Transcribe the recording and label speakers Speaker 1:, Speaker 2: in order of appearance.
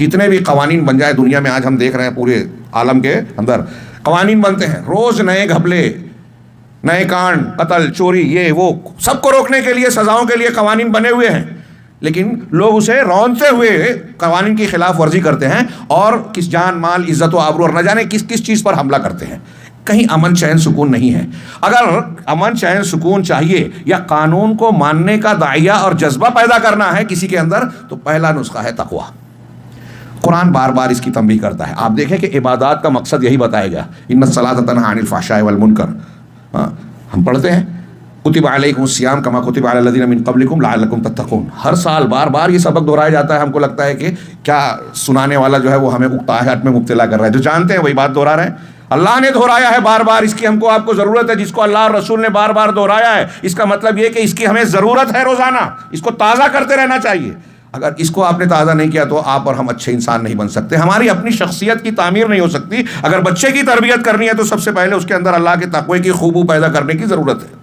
Speaker 1: کتنے بھی قوانین بن جائے دنیا میں، آج ہم دیکھ رہے ہیں پورے عالم کے اندر قوانین بنتے ہیں، روز نئے گھپلے، نئے کانڈ، قتل، چوری، یہ وہ، سب کو روکنے کے لیے، سزاؤں کے لیے قوانین بنے ہوئے ہیں، لیکن لوگ اسے رونتے ہوئے قوانین کی خلاف ورزی کرتے ہیں اور کس جان، مال، عزت و آبرو اور نہ جانے کس کس چیز پر حملہ کرتے ہیں۔ کہیں امن چین سکون نہیں ہے۔ اگر امن چین سکون چاہیے یا قانون کو ماننے کا داعیہ اور جذبہ پیدا کرنا ہے کسی کے اندر، تو پہلا نسخہ ہے تقویٰ۔ قرآن بار بار اس کی تنبیہ کرتا ہے۔ آپ دیکھیں کہ عبادات کا مقصد یہی بتایا گیا، ان الصلاۃ تنہی عن الفحشاء والمنکر۔ ہم پڑھتے ہیں کتب علیکم الصیام کما کتب علی الذین من قبلکم لعلکم تتقون۔ ہر سال بار بار یہ سبق دہرایا جاتا ہے۔ ہم کو لگتا ہے کہ کیا سنانے والا جو ہے وہ ہمیں اکتاہٹ میں مبتلا کر رہا ہے، جو جانتے ہیں وہی بات دہرا رہے ہیں۔ اللہ نے دہرایا ہے بار بار، اس کی ہم کو آپ کو ضرورت ہے۔ جس کو اللہ اور رسول نے بار بار دہرایا ہے، اس کا مطلب یہ کہ اس کی ہمیں ضرورت ہے، روزانہ اس کو تازہ کرتے رہنا چاہیے۔ اگر اس کو آپ نے تازہ نہیں کیا تو آپ اور ہم اچھے انسان نہیں بن سکتے، ہماری اپنی شخصیت کی تعمیر نہیں ہو سکتی۔ اگر بچے کی تربیت کرنی ہے تو سب سے پہلے اس کے اندر اللہ کے تقوی کی خوبو پیدا کرنے کی ضرورت ہے۔